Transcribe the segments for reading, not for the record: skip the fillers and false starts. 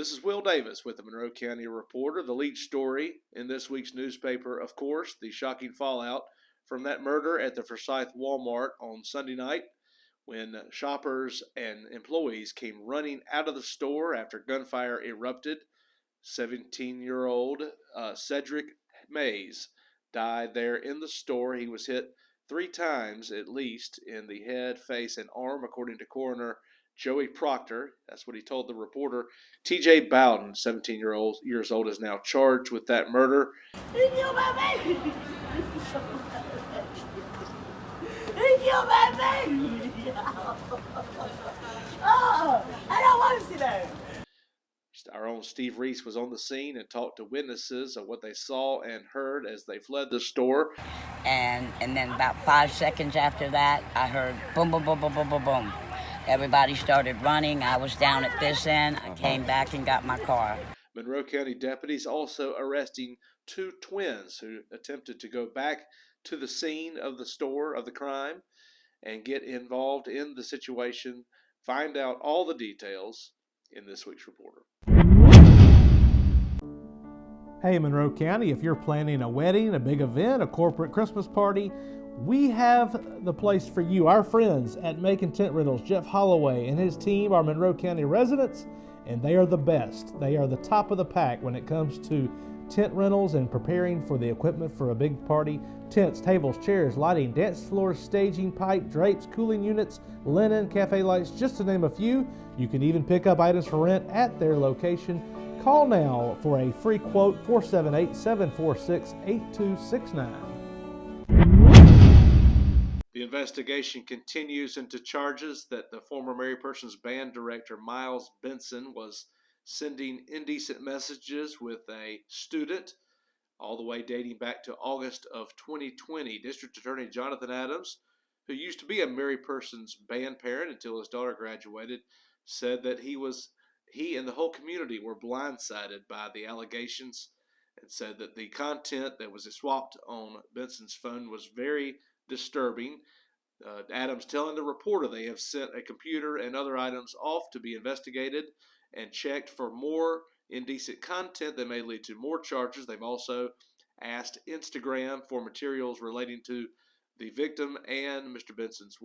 This is Will Davis with the Monroe County Reporter. The lead story in this week's newspaper, of course, the shocking fallout from that murder at the Forsyth Walmart on Sunday night when shoppers and employees came running out of the store after gunfire erupted. 17-year-old Cedric Mays died there in the store. He was hit 3 times at least in the head, face, and arm, according to coroner Joey Proctor. That's what he told the reporter. T.J. Bowden, 17 years old, is now charged with that murder. He killed my baby! He killed my baby! Oh, I don't want to see that. Our own Steve Reese was on the scene and talked to witnesses of what they saw and heard as they fled the store. And then about 5 seconds after that, I heard boom, boom, boom, boom, boom, boom, boom. Everybody started running. I was down at this end. I came back and got my car. Monroe County deputies also arresting 2 twins who attempted to go back to the scene of the store of the crime and get involved in the situation. Find out all the details in this week's Reporter. Hey Monroe County, if you're planning a wedding, a big event, a corporate Christmas party, we have the place for you. Our friends at Macon Tent Rentals, Jeff Holloway and his team are Monroe County residents, and they are the best. They are the top of the pack when it comes to tent rentals and preparing for the equipment for a big party. Tents, tables, chairs, lighting, dance floors, staging, pipe, drapes, cooling units, linen, cafe lights, just to name a few. You can even pick up items for rent at their location. Call now for a free quote, 478-746-8269. The investigation continues into charges that the former Mary Persons band director Miles Benson was sending indecent messages with a student all the way dating back to August of 2020. District Attorney Jonathan Adams, who used to be a Mary Persons band parent until his daughter graduated, said that he and the whole community were blindsided by the allegations and said that the content that was swapped on Benson's phone was very disturbing. Adams telling the reporter they have sent a computer and other items off to be investigated and checked for more indecent content that may lead to more charges. They've also asked Instagram for materials relating to the victim and Mr. Benson's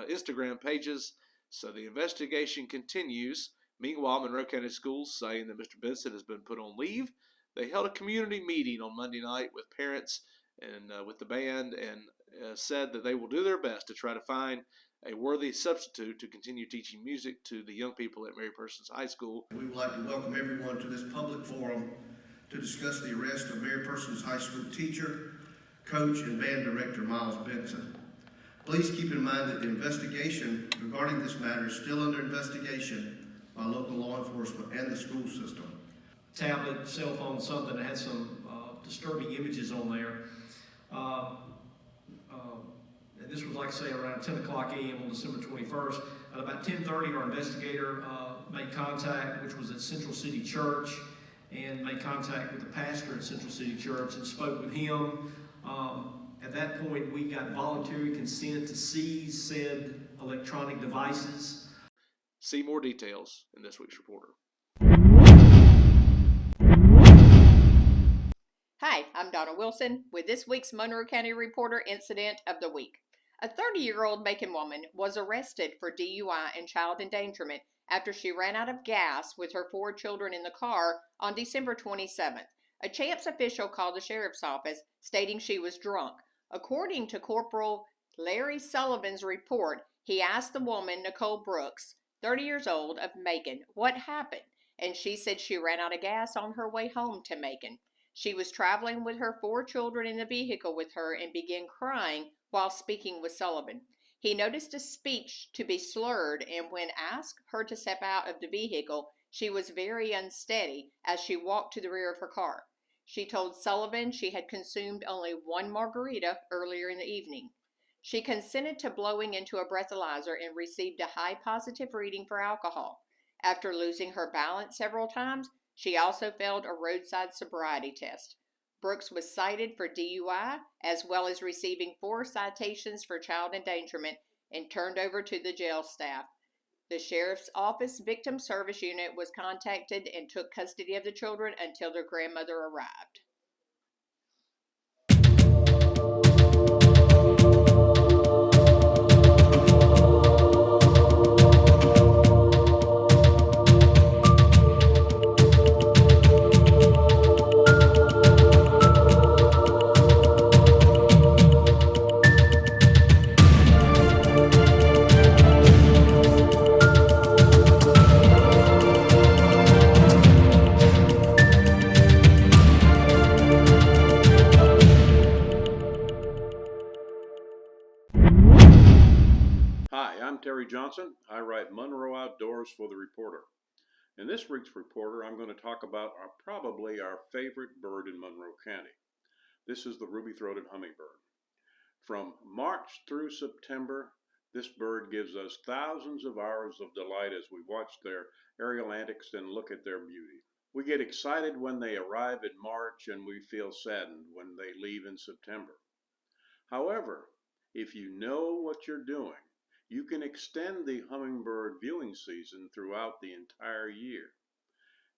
Instagram pages. So the investigation continues. Meanwhile, Monroe County Schools saying that Mr. Benson has been put on leave. They held a community meeting on Monday night with parents and with the band and said that they will do their best to try to find a worthy substitute to continue teaching music to the young people at Mary Persons High School. We would like to welcome everyone to this public forum to discuss the arrest of Mary Persons High School teacher, coach, and band director Miles Benson. Please keep in mind that the investigation regarding this matter is still under investigation by local law enforcement and the school system. Tablet, cell phone, something that had some disturbing images on there. And this was, like I say, around 10 o'clock a.m. on December 21st. At about 10:30, our investigator made contact, which was at Central City Church, and made contact with the pastor at Central City Church and spoke with him. At that point, we got voluntary consent to seize said electronic devices. See more details in this week's Reporter. Hi, I'm Donna Wilson with this week's Monroe County Reporter Incident of the Week. A 30-year-old Macon woman was arrested for DUI and child endangerment after she ran out of gas with her 4 children in the car on December 27th. A Champs official called the sheriff's office stating she was drunk. According to Corporal Larry Sullivan's report, he asked the woman, Nicole Brooks, 30 years old, of Macon, what happened, and she said she ran out of gas on her way home to Macon. She was traveling with her 4 children in the vehicle with her and began crying while speaking with Sullivan. He noticed a speech to be slurred, and when asked her to step out of the vehicle, she was very unsteady as she walked to the rear of her car. She told Sullivan she had consumed only 1 margarita earlier in the evening. She consented to blowing into a breathalyzer and received a high positive reading for alcohol. After losing her balance several times, she also failed a roadside sobriety test. Brooks was cited for DUI as well as receiving 4 citations for child endangerment and turned over to the jail staff. The Sheriff's Office Victim Service Unit was contacted and took custody of the children until their grandmother arrived. Hi, I'm Terry Johnson. I write Monroe Outdoors for the Reporter. In this week's Reporter, I'm going to talk about probably our favorite bird in Monroe County. This is the ruby-throated hummingbird. From March through September, this bird gives us thousands of hours of delight as we watch their aerial antics and look at their beauty. We get excited when they arrive in March and we feel saddened when they leave in September. However, if you know what you're doing, you can extend the hummingbird viewing season throughout the entire year.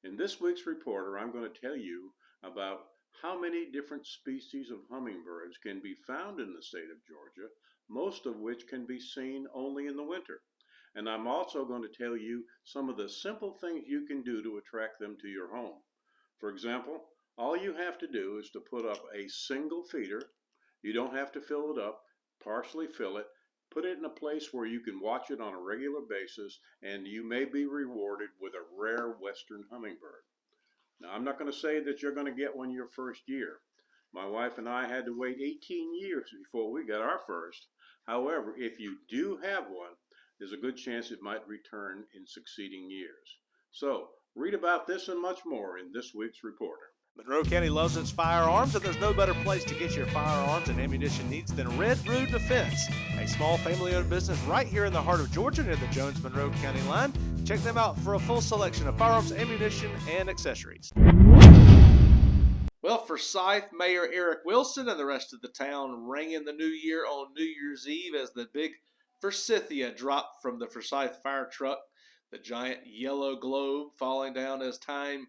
In this week's Reporter, I'm going to tell you about how many different species of hummingbirds can be found in the state of Georgia, most of which can be seen only in the winter. And I'm also going to tell you some of the simple things you can do to attract them to your home. For example, all you have to do is to put up a single feeder. You don't have to fill it up, partially fill it, put it in a place where you can watch it on a regular basis, and you may be rewarded with a rare western hummingbird. Now, I'm not going to say that you're going to get one your first year. My wife and I had to wait 18 years before we got our first. However, if you do have one, there's a good chance it might return in succeeding years. So, read about this and much more in this week's Reporter. Monroe County loves its firearms, and there's no better place to get your firearms and ammunition needs than Red Root Defense, a small family-owned business right here in the heart of Georgia near the Jones-Monroe County line. Check them out for a full selection of firearms, ammunition, and accessories. Well, Forsyth Mayor Eric Wilson and the rest of the town rang in the new year on New Year's Eve as the big Forsythia dropped from the Forsyth fire truck, the giant yellow globe falling down as time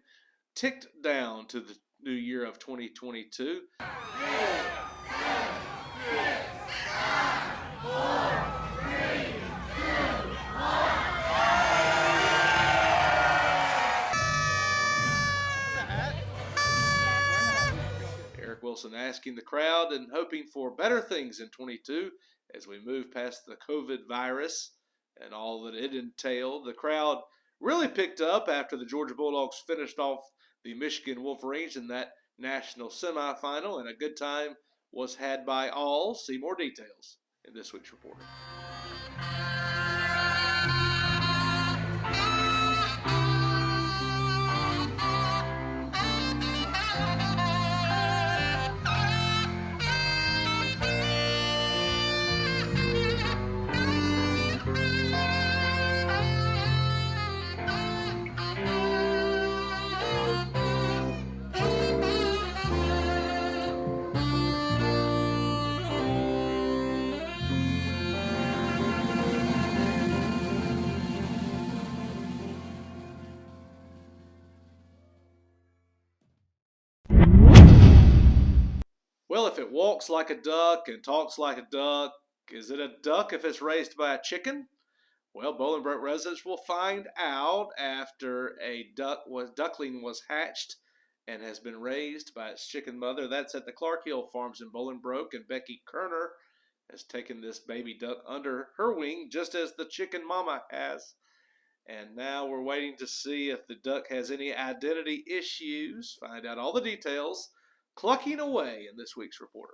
ticked down to the new year of 2022. Eric Wilson asking the crowd and hoping for better things in 22 as we move past the COVID virus and all that it entailed. The crowd really picked up after the Georgia Bulldogs finished off the Michigan Wolverines in that national semifinal, and a good time was had by all. See more details in this week's Reporter. Well, if it walks like a duck and talks like a duck, is it a duck if it's raised by a chicken? Well, Bolingbroke residents will find out after a duckling was hatched and has been raised by its chicken mother. That's at the Clark Hill Farms in Bolingbroke, and Becky Kerner has taken this baby duck under her wing, just as the chicken mama has. And now we're waiting to see if the duck has any identity issues. Find out all the details clucking away in this week's Reporter.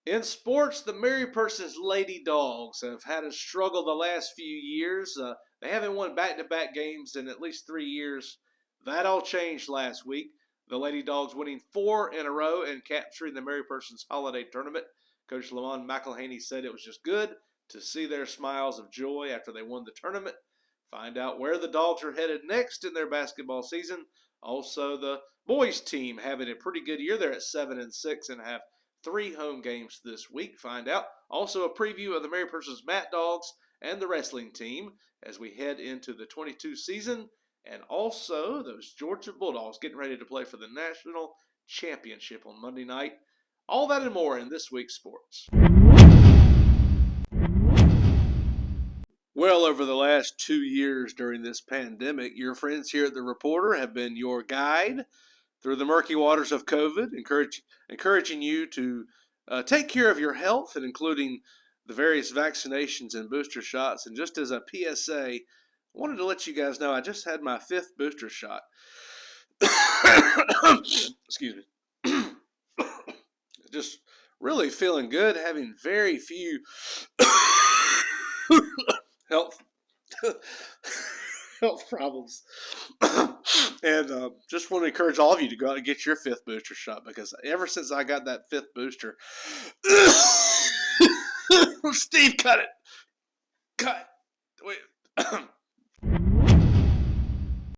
In sports, the Mary Persons Lady Dogs have had a struggle the last few years. They haven't won back-to-back games in at least 3 years. That all changed last week. The Lady Dogs winning 4 in a row and capturing the Mary Persons Holiday Tournament. Coach Lamont McElhaney said it was just good to see their smiles of joy after they won the tournament. Find out where the Dogs are headed next in their basketball season. Also, the boys team having a pretty good year. They're at 7-6 and have 3 home games this week. Find out. Also, a preview of the Mary Persons Mat Dogs and the wrestling team as we head into the 22 season. And also, those Georgia Bulldogs getting ready to play for the national championship on Monday night. All that and more in this week's sports. Well, over the last 2 years during this pandemic, your friends here at the Reporter have been your guide through the murky waters of COVID, encouraging you to take care of your health, and including the various vaccinations and booster shots. And just as a PSA, I wanted to let you guys know I just had my 5th booster shot. Excuse me. Just really feeling good, having very few health problems. And just want to encourage all of you to go out and get your 5th booster shot, because ever since I got that 5th booster, Steve, cut it. Wait.